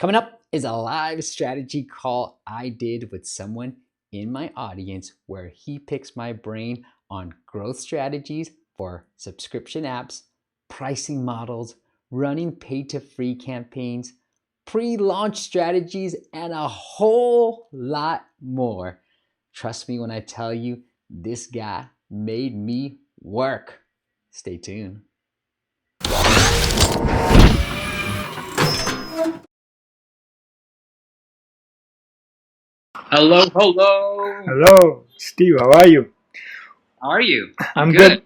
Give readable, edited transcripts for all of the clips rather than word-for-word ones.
Coming up is a live strategy call I did with someone in my audience where he picks my brain on growth strategies for subscription apps, pricing models, running pay to free campaigns, pre launch strategies, and a whole lot more. Trust me when I tell you, this guy made me work. Stay tuned. Hello, hello. Hello, Steve. How are you? How are you? I'm good.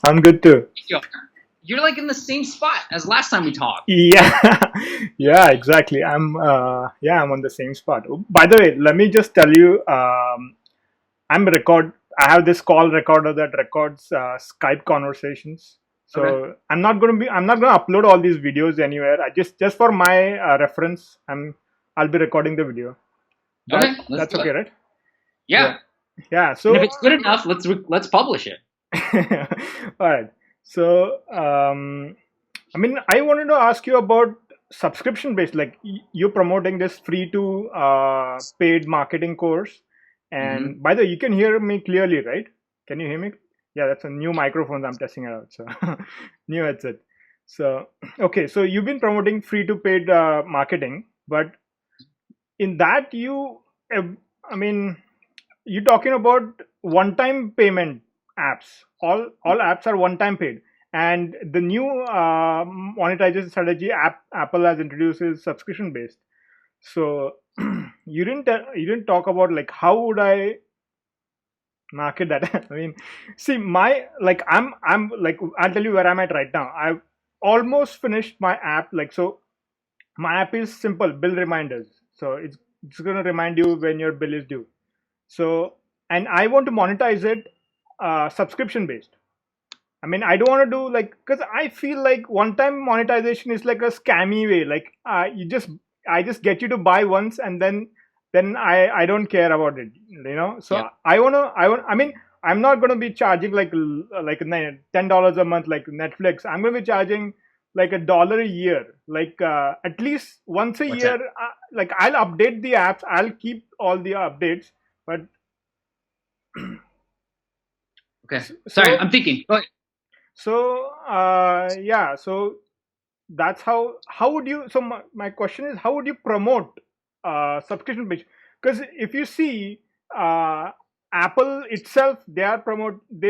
I'm good too. You're like in the same spot as last time we talked. Yeah, yeah, exactly. I'm on the same spot. By the way, let me just tell you, I'm record. I have this call recorder that records Skype conversations. So Okay. I'm not gonna upload all these videos anywhere. I just for my reference, I'll be recording the video. Okay, let's That's do okay, it. right? Yeah. Yeah. And So if it's good enough, let's publish it. all right. So, I wanted to ask you about subscription based. Like you're promoting this free to paid marketing course. hmm And by the way, you can hear me clearly, right? Can you hear me? Yeah, that's a new microphone I'm testing it out. So, new headset. So, okay. So you've been promoting free to paid marketing, but in that uh, I mean, you're talking about one-time payment apps. All apps are one-time paid, and the new monetization strategy Apple has introduced is subscription-based. So you didn't talk about like how would I market that? I mean, see my like I'm like I'll tell you where I'm at right now. I've almost finished my app. Like so, my app is simple bill reminders. So it's gonna remind you when your bill is due. So, and I want to monetize it subscription based. I mean, I don't want to do like because I feel like one time monetization is like a scammy way. Like I just get you to buy once and then I don't care about it. You know. Yeah. So I mean I'm not going to be charging like $10 a month like Netflix. I'm going to be charging like $1 a year, like at least once a What's year. that? Like I'll update the apps. I'll keep all the updates, but Okay. Sorry, so I'm thinking. Go ahead. yeah, so that's how would you so my question is how would you promote subscription page? Because if you see uh, Apple itself, they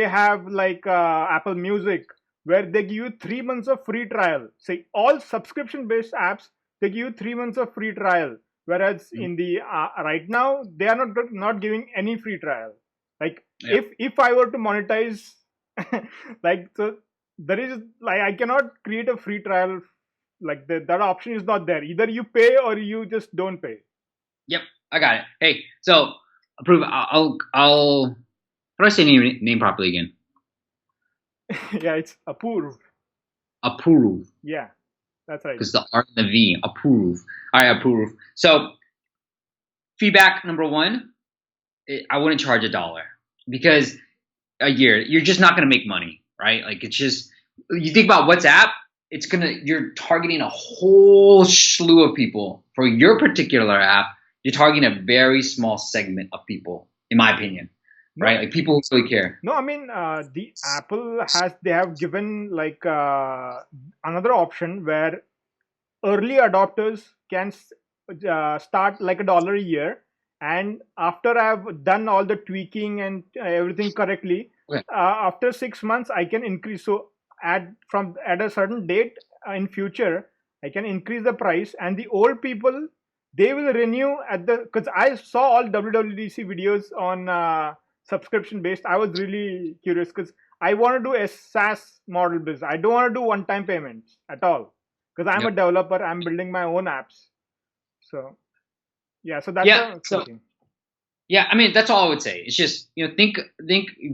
have like Apple Music where they give you 3 months of free trial. Say all subscription based apps, they give you 3 months of free trial, whereas Mhm. in the right now they are not giving any free trial. Like Yeah. if I were to monetize like so there is like I cannot create a free trial. Like that option is not there. Either you pay or you just don't pay. Yep. I got it. Hey, so approve. I'll. How do I say name properly again? Yeah, it's Apurv. Approve, Yeah, that's right. because the R and the V. Approve. All right, approve. So feedback number one, I wouldn't charge $1 because a year you're just not going to make money, right? Like it's just you think about WhatsApp, you're targeting a whole slew of people. For your particular app, you're targeting a very small segment of people, in my opinion, No, right? Like people who really care. no. I mean, the Apple has they have given like another option where early adopters can start like $1 a year, and after I've done all the tweaking and everything correctly, Okay. after 6 months I can increase. So at a certain date in future I can increase the price, and the old people they will renew at the because I saw all WWDC videos on subscription based. I was really curious because I want to do a SaaS model business. I don't want to do one time payments at all because I'm a Yep. developer. I'm building my own apps. So yeah, so that's what Yeah. I was So thinking. yeah, I mean that's all I would say. It's just think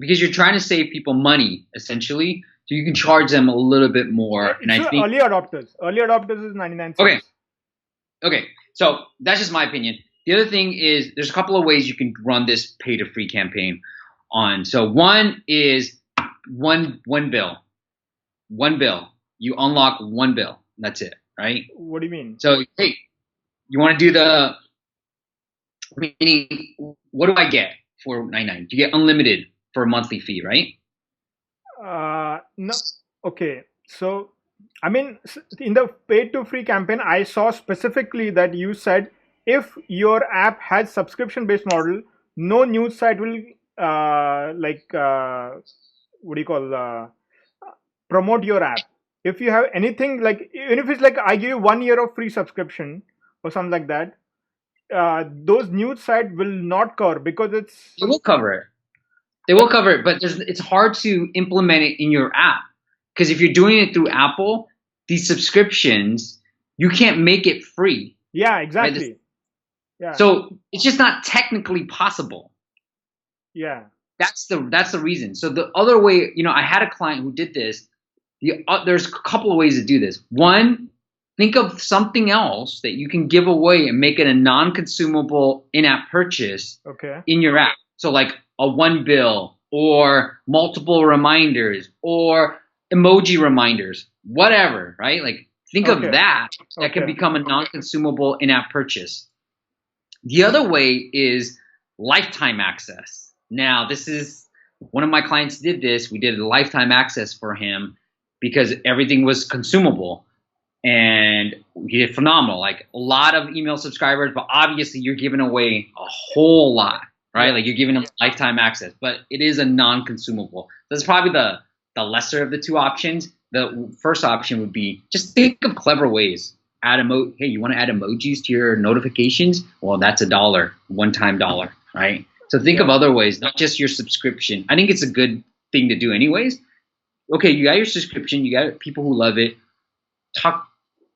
because you're trying to save people money essentially, so you can charge them a little bit more. And It's I think early adopters. Early adopters is 99 okay, cents. okay. So that's just my opinion. The other thing is there's a couple of ways you can run this pay to free campaign on. So one is one bill. One bill. You unlock one bill. That's it, right? What do you mean? So hey, You want to do the meaning? What do I get for 99? You get unlimited for a monthly fee, right? No. Okay. So, I mean, in the paid to free campaign, I saw specifically that you said if your app has subscription based model, no news site will what do you call promote your app. If you have anything like, even if it's like I give you 1 year of free subscription or something like that, those news site will not cover because it's They will cover it. They will cover it, but it's hard to implement it in your app because if you're doing it through Apple, these subscriptions you can't make it free. yeah, Right? exactly. Yeah, So it's just not technically possible. yeah, That's the reason. So the other way, I had a client who did this. There's a couple of ways to do this. One, think of something else that you can give away and make it a non-consumable in-app purchase okay, in your app. So like a one bill or multiple reminders or emoji reminders, whatever, right? Like think of okay, that can okay, become a non-consumable in-app purchase. The other way is lifetime access. Now, this is one of my clients did this. We did a lifetime access for him because everything was consumable and he did phenomenal. Like a lot of email subscribers, but obviously you're giving away a whole lot, right? yeah, Like you're giving them lifetime access, but it is a non-consumable. That's probably the lesser of the two options. The first option would be just think of clever ways. Add hey, you want to add emojis to your notifications? Well, that's $1, one-time dollar, right? So think of yeah, other ways, not just your subscription. I think it's a good thing to do anyways. Okay, you got your subscription, you got people who love it.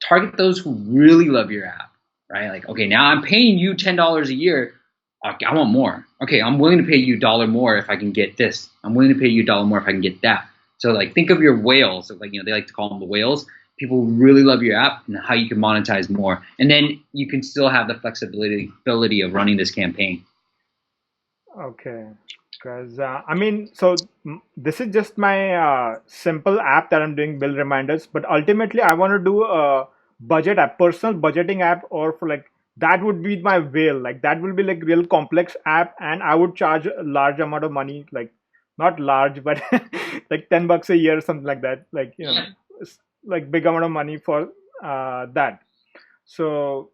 Target those who really love your app, right? Like, okay, now I'm paying you $10 a year. Okay, I want more. Okay, I'm willing to pay you $1 more if I can get this. I'm willing to pay you $1 more if I can get that. So like, think of your whales. Like, they like to call them the whales. People who really love your app and how you can monetize more. And then you can still have the flexibility of running this campaign. okay. Because I mean, so this is just my simple app that I'm doing bill reminders, but ultimately I want to do a budget app, personal budgeting app, or for like that would be my whale. Like that will be like real complex app, and I would charge a large amount of money, like not large, but like $10 a year, something like that. Like like big amount of money for that. So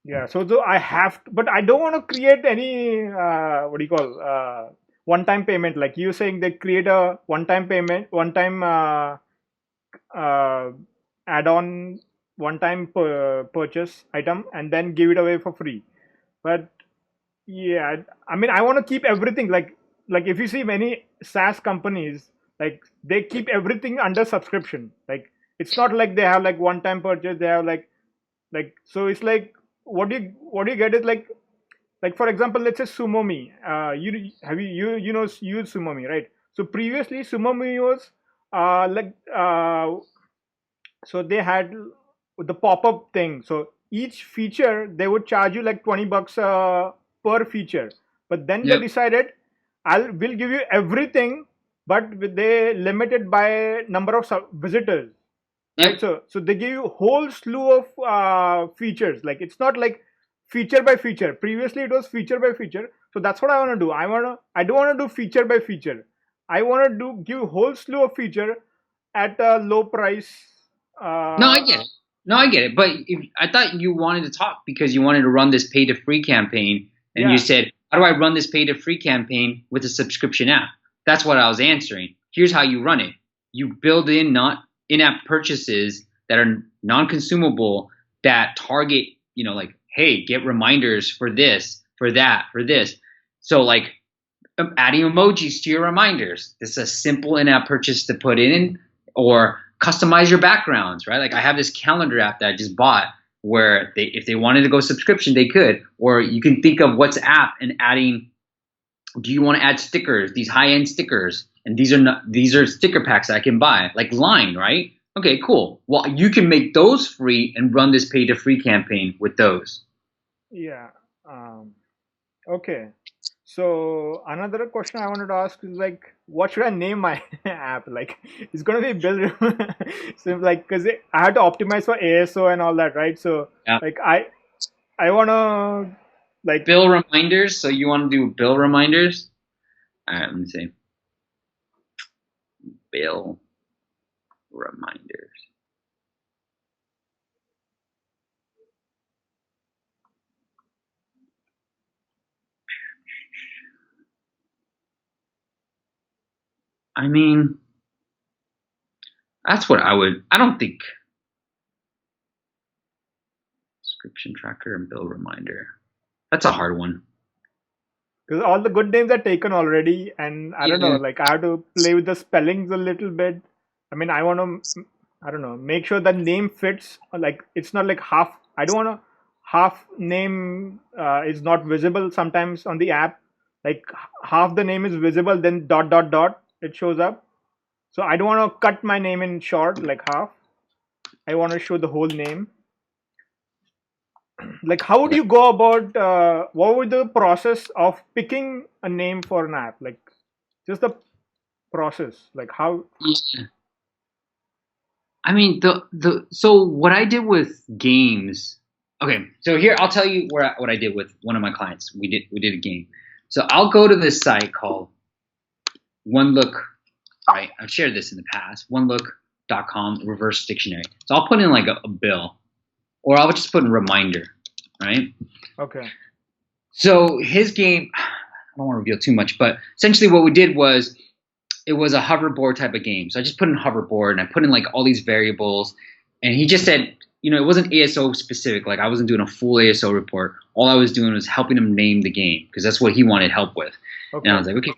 yeah, so though I have, but I don't want to create any what do you call one-time payment. Like you saying they create a one-time payment, one-time uh, add-on, one-time purchase item, and then give it away for free. But yeah, I mean, I want to keep everything like if you see many SaaS companies, like they keep everything under subscription. Like it's not like they have like one-time purchase. They have like so it's like what you get is like for example, let's say Sumomi. You have you know use Sumomi, right? So previously Sumomi was like so they had the pop-up thing. So each feature they would charge you like $20 per feature. But then they Yep. decided we'll give you everything, but they limited by number of visitors, right? Yep. So they give you a whole slew of features. Like it's not like feature by feature. Previously it was feature by feature. So that's what I want to do. I don't want to do feature by feature. I want to do give whole slew of feature at a low price. No, I get it. No, I get it. But I thought you wanted to talk because you wanted to run this pay to free campaign, and you Yeah, said, "How do I run this pay to free campaign with a subscription app?" That's what I was answering. Here's how you run it: you build in not in-app purchases that are non-consumable that target, like, hey, get reminders for this, for that, for this. So like adding emojis to your reminders. This is a simple in-app purchase to put in, or customize your backgrounds, right? Like I have this calendar app that I just bought where if they wanted to go subscription, they could. Or you can think of WhatsApp and adding, do you want to add stickers, these high-end stickers? And these are sticker packs that I can buy, like Line, right? Okay, cool. Well, you can make those free and run this pay to free campaign with those. yeah. Okay. So another question I wanted to ask is like, what should I name my app? Like, it's gonna be build. So like, cause I had to optimize for ASO and all that, right? So Yeah. like I wanna like Bill reminders. So you want to do bill reminders? All right, let me see. Bill reminders. I mean, that's what I would. I don't think subscription tracker and bill reminder. That's a hard one. because all the good names are taken already, and I don't know, Yeah. like I have to play with the spellings a little bit. I mean, I want to, I don't know, make sure the name fits. Like it's not like half. I don't want to half name is not visible sometimes on the app. Like half the name is visible, then dot dot dot it shows up. So I don't want to cut my name in short, like half. I want to show the whole name. Like how would Okay. you go about what would the process of picking a name for an app, like just the process, like how? Yeah. I mean, so what I did with games. Okay, so here I'll tell you what I did with one of my clients. We did a game. So I'll go to this site called One Look. Right, I've shared this in the past. OneLook.com reverse dictionary. So I'll put in like a bill, or I'll just put in reminder. Right. Okay. So his game. I don't want to reveal too much, but essentially what we did was it was a hoverboard type of game. So I just put in hoverboard and I put in like all these variables, and he just said, it wasn't ASO specific. Like I wasn't doing a full ASO report. All I was doing was helping him name the game because that's what he wanted help with. Okay. And I was like, okay,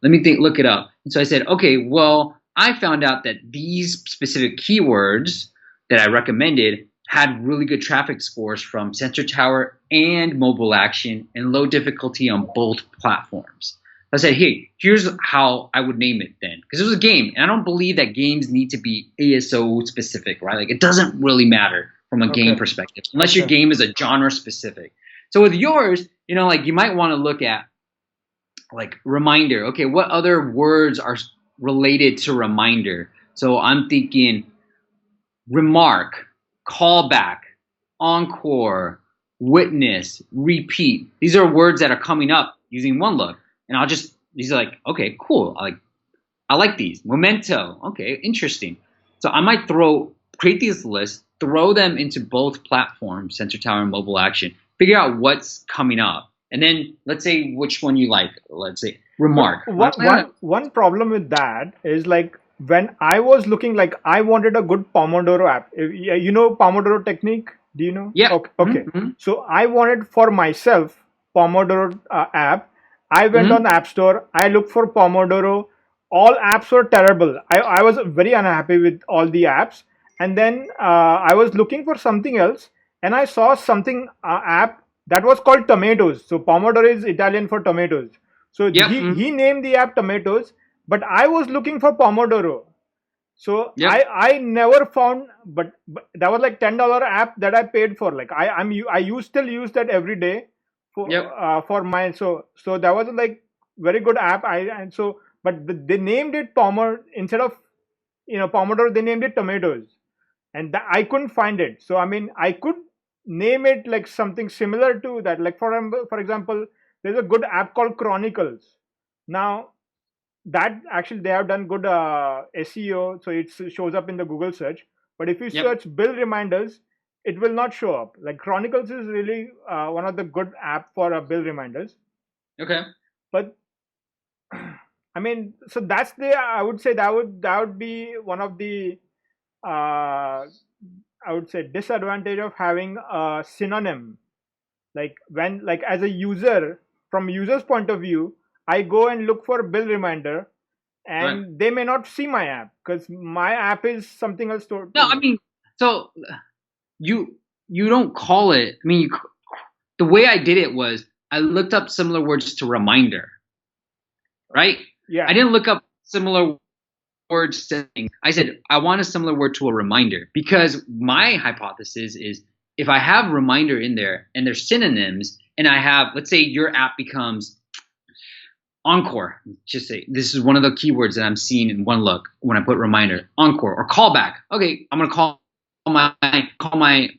let me look it up. And so I said, okay, well, I found out that these specific keywords that I recommended had really good traffic scores from Sensor Tower and Mobile Action and low difficulty on both platforms. I said, hey, here's how I would name it then. Because it was a game. And I don't believe that games need to be ASO specific, right? Like it doesn't really matter from a game perspective, unless your game is a genre specific. So with yours, like you might want to look at like reminder. Okay, what other words are related to reminder? So I'm thinking remark, callback, encore, witness, repeat. These are words that are coming up using OneLook. And these are like, okay, cool. I like these. Memento. Okay, interesting. So I might create these lists, throw them into both platforms, Sensor Tower and Mobile Action, figure out what's coming up. And then let's say which one you like. Let's say remark. One problem with that is like when I was looking, like I wanted a good Pomodoro app. You know Pomodoro technique? Do you know? Yeah. Okay. Mm-hmm. So I wanted for myself Pomodoro app. I went on the App Store. I looked for Pomodoro. All apps were terrible. I was very unhappy with all the apps. And then I was looking for something else, and I saw something app that was called Tomatoes. So Pomodoro is Italian for tomatoes. So he named the app Tomatoes, but I was looking for Pomodoro. So I never found, but that was like $10 app that I paid for. Like still use that every day for my so that was like very good app. They named it Pomodoro instead of Pomodoro. They named it Tomatoes, and I couldn't find it. So I mean, I could name it like something similar to that. Like for example, there's a good app called Chronicles. Now that actually they have done good SEO, so it shows up in the Google search. But if you search bill reminders, it will not show up. Like Chronicles is really one of the good app for bill reminders. Okay. But I mean, so that's I would say that would be one of the I would say disadvantage of having a synonym. Like when, like as a user, from user's point of view, I go and look for a bill reminder, and they may not see my app because my app is something else. No, I mean, so you don't call it. I mean, the way I did it was I looked up similar words to reminder, right? Yeah. I didn't look up similar words saying. I said I want a similar word to a reminder, because my hypothesis is if I have reminder in there and there's synonyms, and I have, let's say your app becomes encore, just say this is one of the keywords that I'm seeing in OneLook when I put reminder, encore or callback. Okay, I'm gonna call my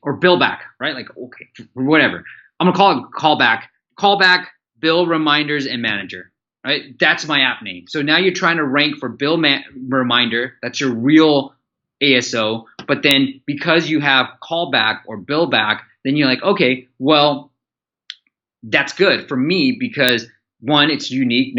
or bill back, right? Like okay, whatever. I'm gonna call it callback. Callback, bill, reminders, and manager. Right? That's my app name. So now you're trying to rank for bill reminder. That's your real ASO. But then because you have callback or bill back, then you're like, okay, well, that's good for me because one, it's unique.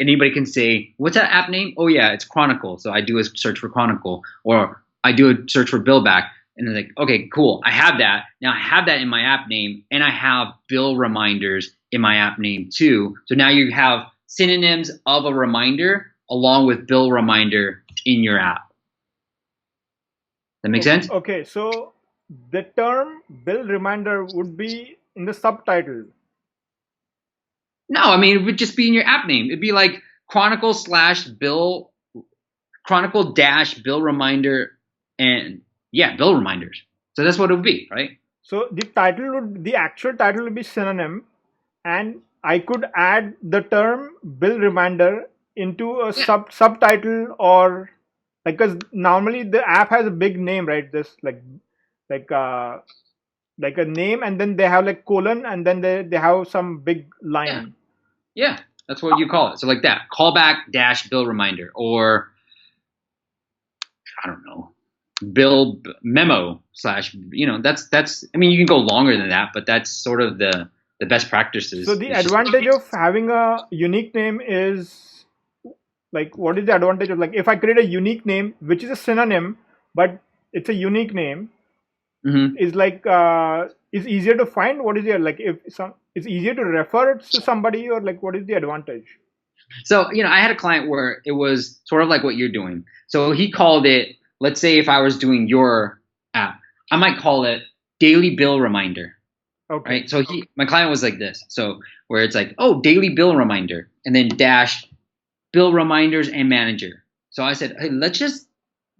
Anybody can say, what's that app name? Oh yeah, it's Chronicle. So I do a search for Chronicle, or I do a search for bill back. And they're like, okay, cool. I have that. Now I have that in my app name, and I have bill reminders in my app name too. So now you have synonyms of a reminder along with bill reminder in your app. That make sense? Okay, so the term bill reminder would be in the subtitle. No, I mean, it would just be in your app name. It'd be like Chronicle dash bill reminder, and yeah, bill reminders. So that's what it would be, right? So the actual title would be synonym, and I could add the term bill reminder into a subtitle, or like, because normally the app has a big name, right? Just like a name, and then they have like colon, and then they have some big line. Yeah, that's what you call it. So like that, callback dash bill reminder, or I don't know, bill memo slash, that's, I mean, you can go longer than that, but that's sort of the best practices. So the advantage of having a unique name is, like, what is the advantage of, like, if I create a unique name, which is a synonym, but it's a unique name, is like, is easier to find? What is your, like, it's easier to refer it to somebody, or like, what is the advantage? So, I had a client where it was sort of like what you're doing. So he called it, let's say if I was doing your app, I might call it daily bill reminder. Okay. Right. So my client was like this. So where it's like, oh, daily bill reminder, and then dash bill reminders and manager. So I said, hey, let's just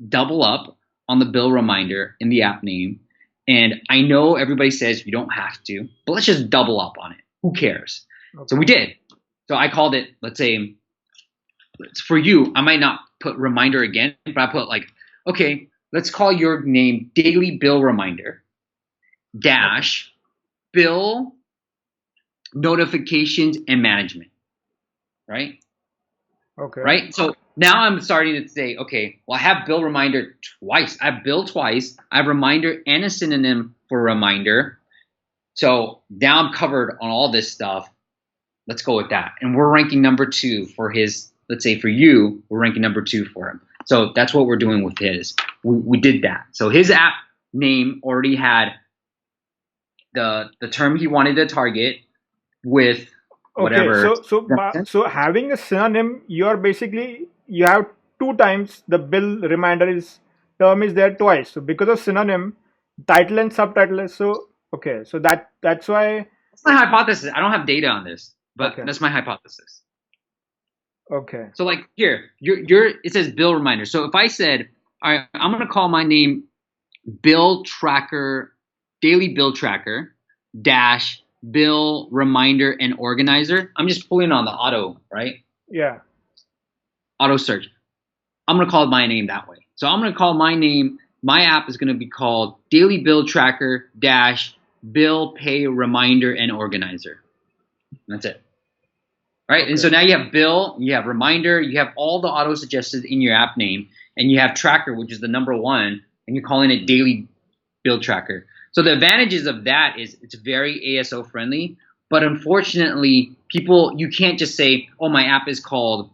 double up on the bill reminder in the app name. And I know everybody says you don't have to, but let's just double up on it. Who cares? Okay. So we did. So I called it, let's say, for you, I might not put reminder again, but I put like, okay, let's call your name daily bill reminder dash bill notifications and management, right? Okay. Right? So now I'm starting to say, okay, well, I have bill reminder twice. I have bill twice. I have reminder and a synonym for reminder. So now I'm covered on all this stuff. Let's go with that. And we're ranking number 2 for his, let's say for you, we're ranking number 2 for him. So that's what we're doing with his. We did that. So his app name already had the term he wanted to target with whatever. Okay, so having a synonym, you have 2 times the bill reminder term is there twice. So because of synonym, title and subtitle is so okay. So that's why. That's my hypothesis. I don't have data on this, but that's my hypothesis. Okay. So like here, it says bill reminder. So if I said, all right, I'm gonna call my name bill tracker, daily bill tracker dash bill reminder and organizer. I'm just pulling on the auto, right? Yeah. Auto search. I'm gonna call my name that way. So I'm gonna call my name. My app is gonna be called daily bill tracker dash bill pay reminder and organizer. That's it. Right. Okay. And so now you have bill, you have reminder, you have all the auto suggested in your app name, and you have tracker, which is the number 1, and you're calling it daily bill tracker. So the advantages of that is it's very ASO friendly, but unfortunately, you can't just say, oh, my app is called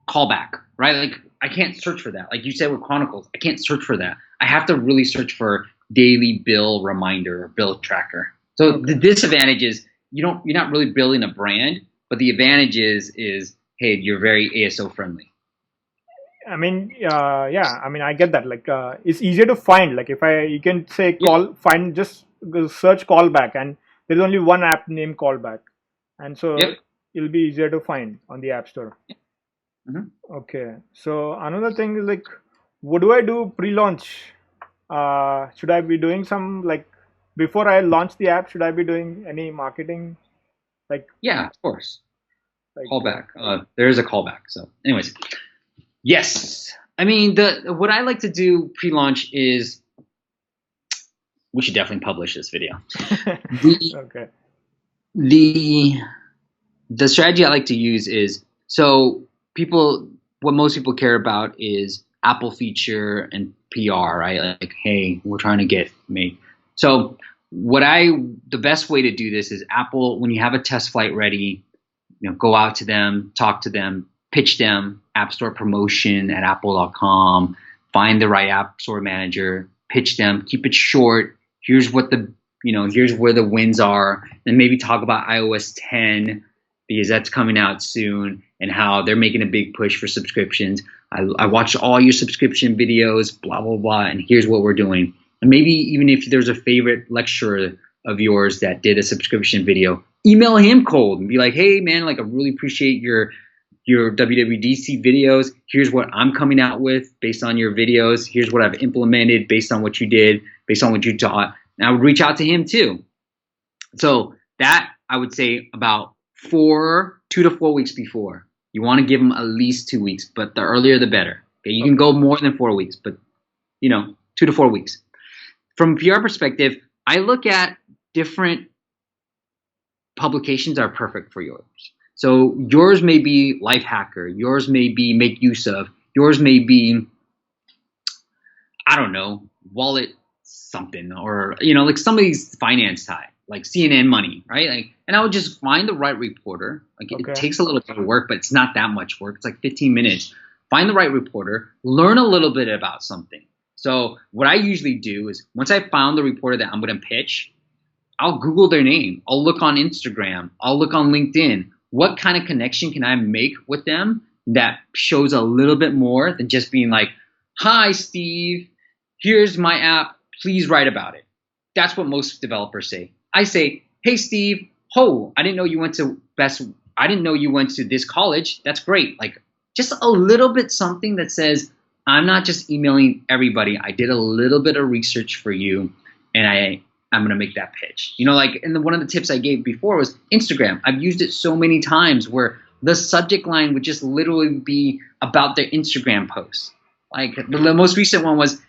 callback, right? Like I can't search for that. Like you said with Chronicles, I can't search for that. I have to really search for daily bill reminder or bill tracker. So the disadvantage is you're not really building a brand, but the advantage is hey, you're very ASO friendly. I mean, yeah. I mean, I get that. Like, it's easier to find. Like, you can say just search callback, and there's only one app named callback, and so it'll be easier to find on the App Store. Mm-hmm. Okay. So another thing is like, what do I do pre-launch? Should I be doing some, like, before I launch the app? Should I be doing any marketing? Like, yeah, of course. Like, callback. There is a callback. So, anyways. Yes. I mean, what I like to do pre-launch is we should definitely publish this video. The Okay. the strategy I like to use is, so what most people care about is Apple feature and PR, right? Like, hey, we're trying to get made. So the best way to do this is Apple, when you have a test flight ready, go out to them, talk to them, pitch them, App Store promotion at apple.com, find the right App Store manager, pitch them, keep it short. Here's what here's where the wins are, and maybe talk about iOS 10 because that's coming out soon and how they're making a big push for subscriptions. I watched all your subscription videos, blah, blah, blah, and here's what we're doing. And maybe even if there's a favorite lecturer of yours that did a subscription video, email him cold and be like, hey, man, like I really appreciate your WWDC videos. Here's what I'm coming out with based on your videos. Here's what I've implemented based on what you did, based on what you taught. And I would reach out to him too. So that I would say about 2 to 4 weeks before. You want to give them at least 2 weeks, but the earlier the better. Okay, you can go more than 4 weeks, but 2 to 4 weeks. From a PR perspective, I look at different publications that are perfect for yours. So yours may be Lifehacker, yours may be Make Use Of, yours may be, I don't know, Wallet something, or like some of these finance type, like CNN Money, right? Like, and I would just find the right reporter. Like It takes a little bit of work, but it's not that much work. It's like 15 minutes. Find the right reporter, learn a little bit about something. So what I usually do is once I found the reporter that I'm going to pitch, I'll Google their name. I'll look on Instagram. I'll look on LinkedIn. What kind of connection can I make with them that shows a little bit more than just being like, hi, Steve, here's my app. Please write about it. That's what most developers say. I say, hey, Steve, I didn't know you went to this college. That's great. Like just a little bit something that says, I'm not just emailing everybody. I did a little bit of research for you, and I'm going to make that pitch. And one of the tips I gave before was Instagram. I've used it so many times where the subject line would just literally be about their Instagram posts. Like the most recent one was,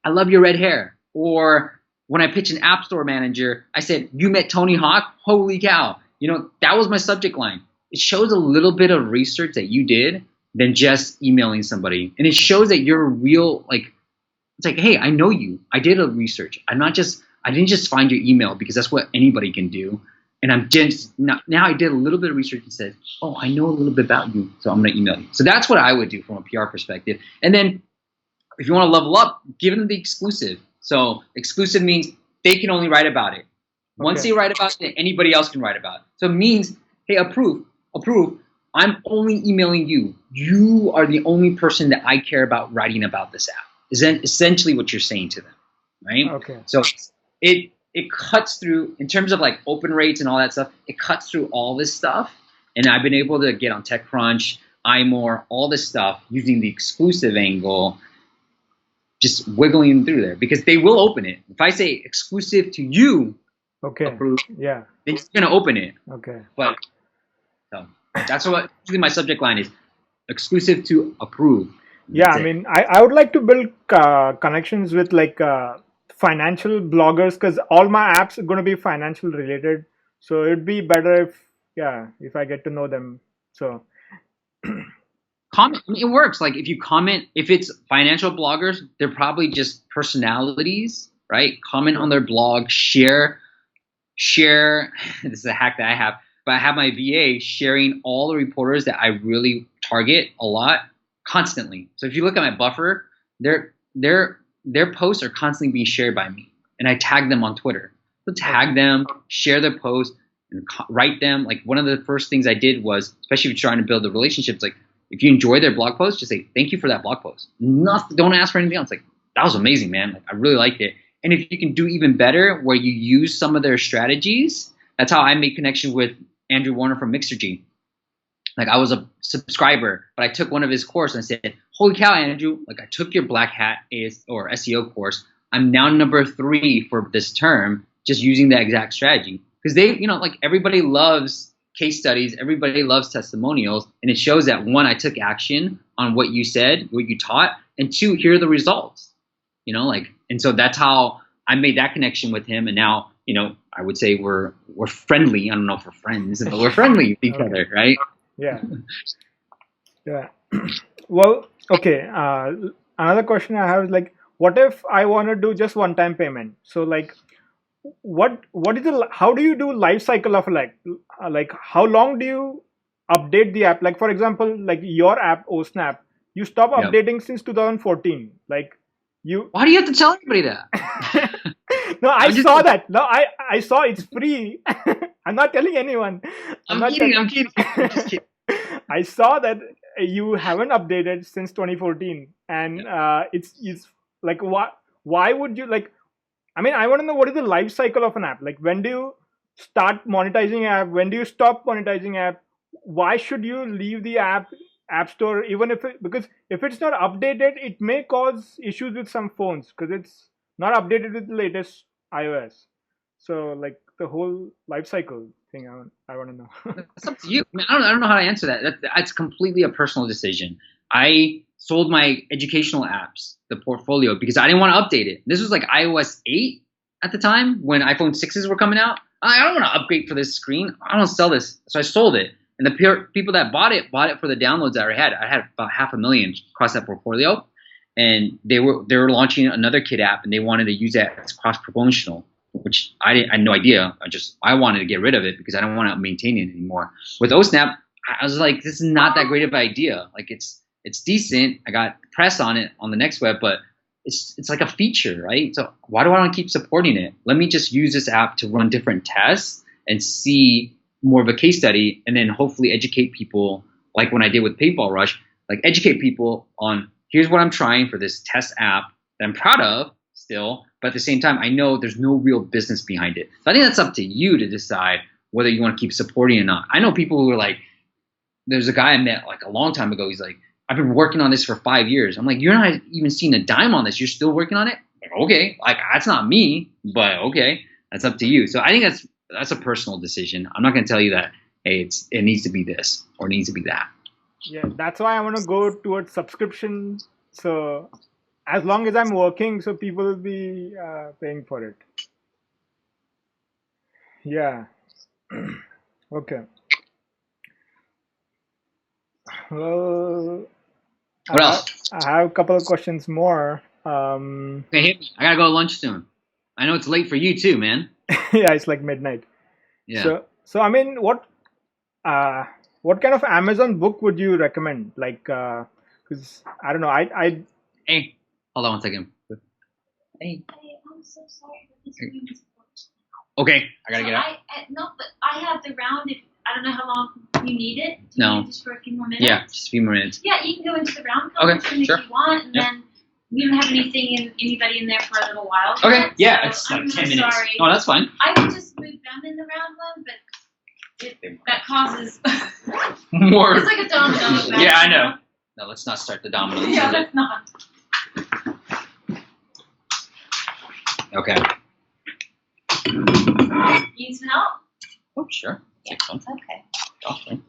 I love your red hair. Or when I pitched an App Store manager, I said, you met Tony Hawk? Holy cow. That was my subject line. It shows a little bit of research that you did than just emailing somebody. And it shows that you're real, it's like, hey, I know you. I did a research. I didn't just find your email because that's what anybody can do. And now I did a little bit of research and said, oh, I know a little bit about you, so I'm going to email you. So that's what I would do from a PR perspective. And then if you want to level up, give them the exclusive. So exclusive means they can only write about it. Once they write about it, anybody else can write about it. So it means, hey, approve. I'm only emailing you. You are the only person that I care about writing about this app. Is then essentially what you're saying to them, right? Okay. So it cuts through, in terms of like open rates and all that stuff, it cuts through all this stuff. And I've been able to get on TechCrunch, iMore, all this stuff using the exclusive angle, just wiggling through there because they will open it. If I say exclusive to you, approve, yeah, then you're going to open it. Okay. But so that's what usually my subject line is, exclusive to approve. Yeah, I mean, I would like to build connections with financial bloggers because all my apps are going to be financial related. So it'd be better if I get to know them. So comment. It works. Like if you comment, if it's financial bloggers, they're probably just personalities, right? Comment on their blog, share. This is a hack that I have, but I have my VA sharing all the reporters that I really target a lot constantly. So if you look at my buffer, their posts are constantly being shared by me, and I tag them on Twitter. So tag them, share their posts, and write them. Like one of the first things I did was, especially if you're trying to build the relationships, like if you enjoy their blog post, just say thank you for that blog post. Don't ask for anything else. Like that was amazing, man. Like I really liked it. And if you can do even better, where you use some of their strategies, that's how I made connection with Andrew Warner from Mixergy. Like I was a subscriber, but I took one of his course and I said, holy cow, Andrew, like I took your Black Hat or SEO course. I'm now number 3 for this term, just using that exact strategy. Because they, like everybody loves case studies, everybody loves testimonials. And it shows that 1, I took action on what you said, what you taught, and 2, here are the results. And so that's how I made that connection with him, and now I would say we're friendly. I don't know if we're friends, but we're friendly with each Okay. other, right? Yeah. Yeah. Well, okay. Another question I have is like, what if I want to do just one-time payment? So like, what is how do you do life cycle of like how long do you update the app? Like for example, like your app OSnap, you stop Yep. updating since 2014. Like you. Why do you have to tell everybody that? No, I I'm just saw kidding. that. No, I saw it's free. I'm not telling anyone. I'm not kidding. tell- I'm kidding. I'm just kidding. I saw that you haven't updated since 2014, and it's like why would you like? I mean, I want to know what is the life cycle of an app. Like, when do you start monetizing app? When do you stop monetizing app? Why should you leave the app store even if because if it's not updated, it may cause issues with some phones because it's not updated with the latest iOS. So like the whole life cycle thing, I want to know. That's up to you. I mean, I don't know how to answer that. That's completely a personal decision. I sold my educational apps, the portfolio, because I didn't want to update it. This was like iOS 8 at the time when iPhone 6s were coming out. I don't want to upgrade for this screen. I don't sell this. So I sold it. And the people that bought it for the downloads that I had. I had about 500,000 across that portfolio. And they were launching another kid app, and they wanted to use that as cross promotional, which I had no idea. I wanted to get rid of it because I don't want to maintain it anymore. With OSnap, I was like, this is not that great of an idea. Like it's decent. I got press on it on the next web, but it's like a feature, right? So why do I want to keep supporting it? Let me just use this app to run different tests and see more of a case study, and then hopefully educate people, like when I did with Paintball Rush, like educate people on here's what I'm trying for this test app that I'm proud of still, but at the same time, I know there's no real business behind it. So I think that's up to you to decide whether you want to keep supporting it or not. I know people who are like, there's a guy I met like a long time ago. He's like, I've been working on this for 5 years. I'm like, you're not even seeing a dime on this. You're still working on it? Like, okay, like that's not me, but okay, that's up to you. So I think that's a personal decision. I'm not going to tell you that, hey, it needs to be this or it needs to be that. Yeah, that's why I want to go towards subscription. So as long as I'm working, so people will be paying for it. Yeah. Okay. Well, What else? I have a couple of questions more. Okay, hit me. I gotta go to lunch soon. I know it's late for you too, man. Yeah, it's like midnight. Yeah. So I mean, what kind of Amazon book would you recommend? Like, because I don't know, I Hey, hold on one second. Hey. I'm so sorry, but this room is booked. Okay, I gotta So get out. No, but I have the round. If I don't know how long you need it. Do No. you need it just for a few more minutes? Yeah, just a few more minutes. Yeah, you can go into the round Okay, conference room sure. if you want, and Yep. then we don't have anybody in there for a little while. Okay, yet, yeah, so it's like I'm 10 really minutes. Sorry. No, that's fine. I would just move them in the round one, but that causes More. it's like a domino effect. Yeah, I know. No, let's not start the dominoes. Yeah, that's not. Okay. You need some help? Oh, sure. Take some. Okay. Okay.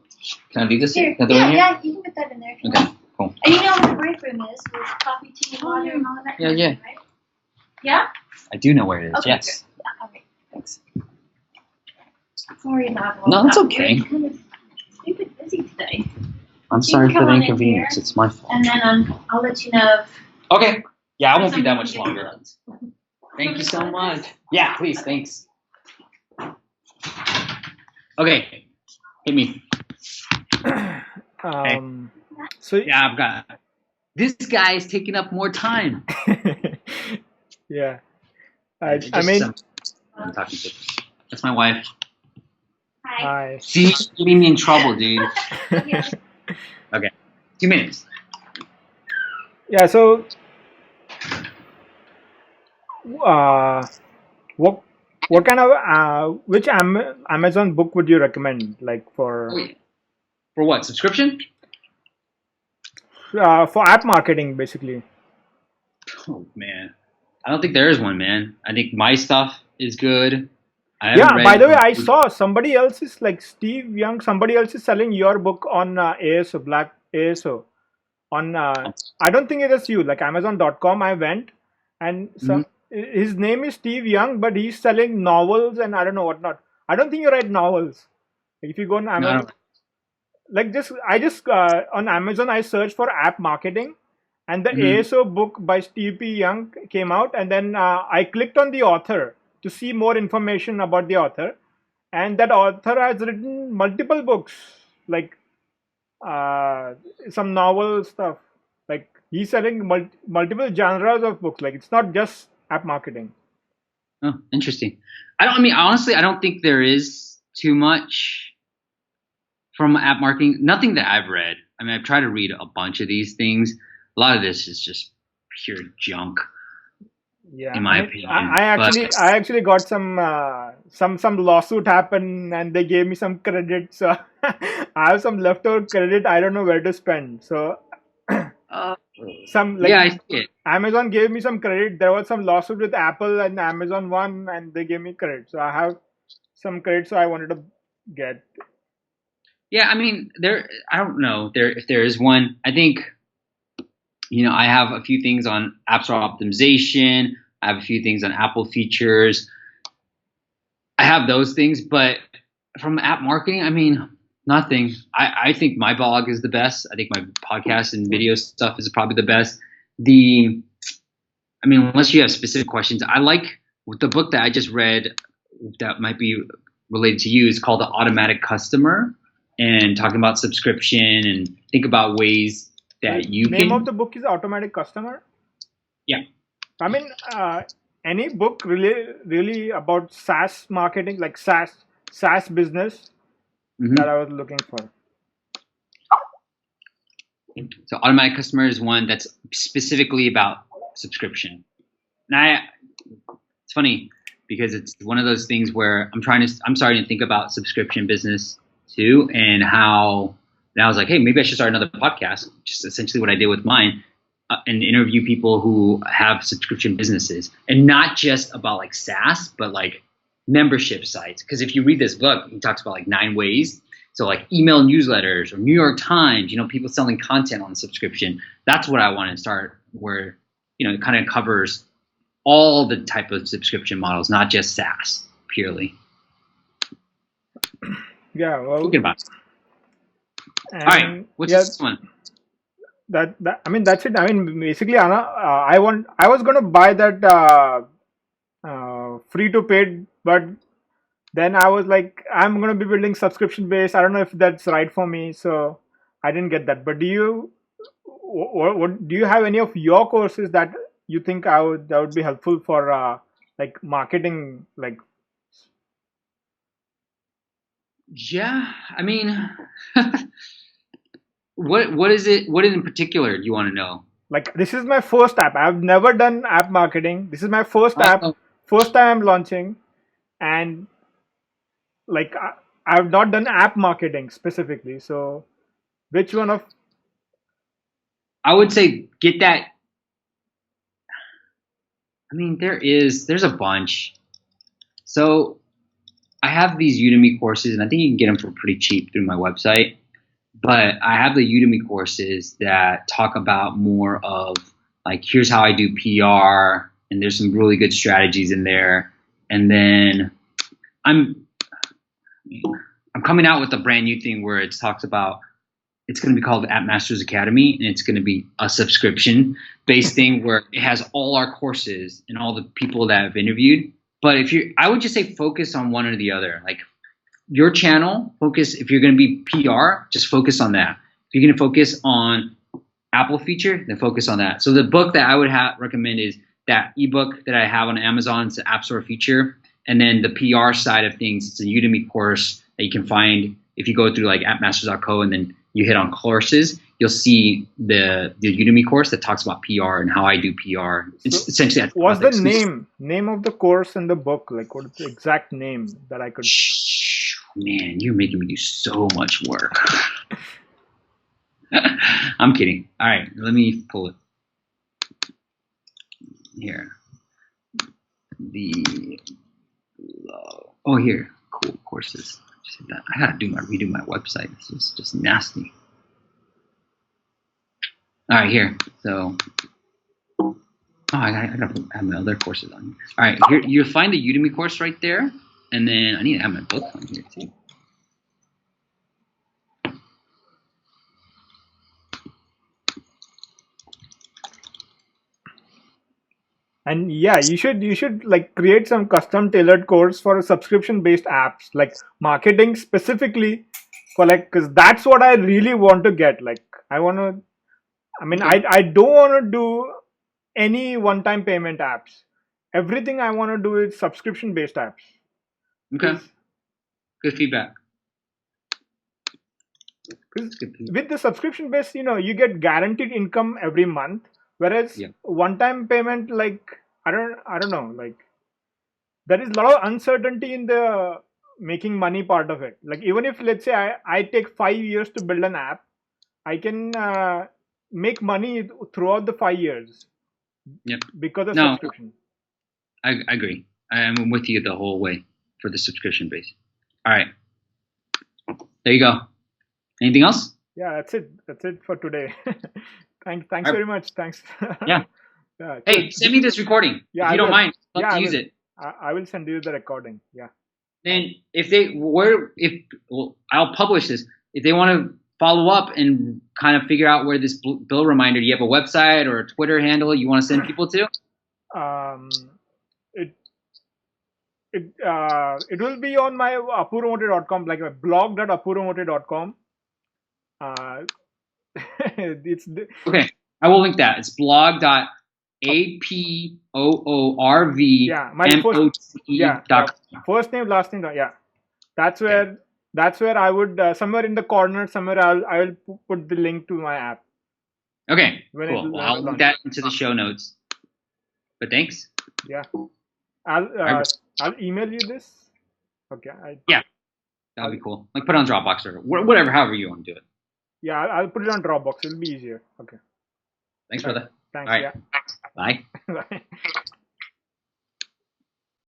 Can I leave this? Here. Can I throw it in here? Yeah, you can put that in there if you Okay, want. cool. And you know what the break room is with coffee, tea, and water, and all of that. Yeah, kind of yeah. thing, right? Yeah? I do know where it is. Okay, Yes. good. Yeah, all right. Thanks. Sorry about all No, that. that's okay. We're kind of stupid busy today. I'm You sorry can for come the on in inconvenience. here. It's my fault. And then I'll let you know if Okay. Yeah, I won't be that somebody much can give you longer. loads. Thank you so much. Yeah, please. Thanks. Okay. Hit me. so Yeah, I've got. This guy is taking up more time. yeah. I'm talking to. That's my wife. Hi. Hi. She's getting me in trouble, dude. Yeah. 2 minutes. Yeah. So, what kind of which Amazon book would you recommend? Like Oh, yeah. For what? Subscription? for app marketing, basically. Oh man, I don't think there is one, man. I think my stuff is good. I haven't Yeah. read By the way, I it. saw somebody else is like Steve Young. Somebody else is selling your book on ASO, Black ASO. On I don't think it is you. Like Amazon.com, I went and his name is Steve Young, but he's selling novels and I don't know what not. I don't think you write novels. If you go on No, I Amazon, don't. like just I just on Amazon I searched for app marketing, and the Mhm. ASO book by Steve P. Young came out, and then I clicked on the author to see more information about the author, and that author has written multiple books, like uh, some novel stuff. Like he's selling multiple genres of books. Like it's not just app marketing. Oh, interesting. I mean, honestly, I don't think there is too much from app marketing. Nothing that I've read. I mean, I've tried to read a bunch of these things. A lot of this is just pure junk, Yeah, in I my mean, opinion. I actually got some lawsuit happen, and they gave me some credit, so I have some leftover credit. I don't know where to spend. So Uh, some yeah, like I see it. Amazon gave me some credit. There was some lawsuit with Apple, and Amazon won, and they gave me credit. So I have some credit, so I wanted to get. Yeah, I mean, I don't know if there is one. I think I have a few things on App Store optimization. I have a few things on Apple features. I have those things, but from app marketing, I mean, nothing. I think my blog is the best. I think my podcast and video stuff is probably the best. I mean, unless you have specific questions, I like the book that I just read that might be related to you is called The Automatic Customer, and talking about subscription and think about ways The that you name of can. the book is Automatic Customer. Yeah. I mean, any book really about SaaS marketing, like SaaS business that Mhm. I was looking for. So Automatic Customer is one that's specifically about subscription. And it's funny because it's one of those things where I'm starting to think about subscription business too, and I was like, hey, maybe I should start another podcast, just essentially what I did with mine, and interview people who have subscription businesses, and not just about like SaaS, but like membership sites. Because if you read this book, he talks about like 9 ways. So like email newsletters or New York Times, people selling content on subscription. That's what I want to start, where it kind of covers all the type of subscription models, not just SaaS purely. Yeah, well, Thinking about it. All right, and what's yeah, this one? that I mean that's it. I mean basically, Anna, I was gonna buy that free to paid, but then I was like, I'm gonna be building subscription based. I don't know if that's right for me, so I didn't get that. But what do you have any of your courses that you think that would be helpful for like marketing, like Yeah, I mean, what is it? What in particular do you want to know? this is my first app. I've never done app marketing. This is my first app, Oh, first time I'm launching, and like I've not done app marketing specifically. So which one of I would say get that. I mean, there's a bunch. So I have these Udemy courses, and I think you can get them for pretty cheap through my website. But I have the Udemy courses that talk about more of like, here's how I do PR, and there's some really good strategies in there. And then I'm coming out with a brand new thing where it talks about, it's going to be called App Masters Academy, and it's going to be a subscription based thing where it has all our courses and all the people that I've interviewed. But I would just say focus on one or the other. Like your channel, focus. If you're going to be PR, just focus on that. If you're going to focus on Apple feature, then focus on that. So the book that I would recommend is that ebook that I have on Amazon. It's the App Store feature. And then the PR side of things, it's a Udemy course that you can find if you go through like appmasters.co and then you hit on courses, you'll see the Udemy course that talks about PR and how I do PR. It's So essentially what's the name of the course in the book? Like what's the exact name that I could? Man, you're making me do so much work. I'm kidding. All right, let me pull it here. Here, cool courses. I gotta redo my website. This is just nasty. All right, here. So Oh, I gotta have my other courses on. All right, here you'll find the Udemy course right there, and then I need to have my book on here too. And yeah, you should like create some custom tailored course for subscription based apps, like marketing specifically for like, because that's what I really want to get. Like I want to, I mean, I don't want to do any one time payment apps. Everything I want to do is subscription based apps. Okay, good feedback. Because Good feedback. with the subscription based, you get guaranteed income every month, whereas Yeah. one time payment, like I don't know, like there is a lot of uncertainty in the making money part of it. Like even if let's say I take 5 years to build an app, I can make money throughout the 5 years Yep. because of No. subscription. I agree. I'm with you the whole way for the subscription base. All right, there you go. Anything else? Yeah, that's it. That's it for today. Thanks right. very much. Thanks. Yeah. Yeah. Hey, send me this recording Yeah, if I you don't will. mind. I'd love Yeah, to I use will. it. I will send you the recording. Yeah. Then I'll publish this. If they want to follow up and kind of figure out where this bill reminder, do you have a website or a Twitter handle you want to send people to? It will be on my apuromote.com, like my blog.apuromote.com. It's Okay, I will link that. It's blog.apoorv.com. First name, last name. Yeah, that's where I would somewhere in the corner somewhere I will put the link to my app. Okay, cool. Well, I'll link that into the show notes. But thanks. Yeah, I'll email you this. Okay. Yeah, that'll be cool. Like put it on Dropbox or whatever, however you want to do it. Yeah, I'll put it on Dropbox. It'll be easier. Okay. Thanks, brother. Thanks. All right. Yeah. Bye. Bye.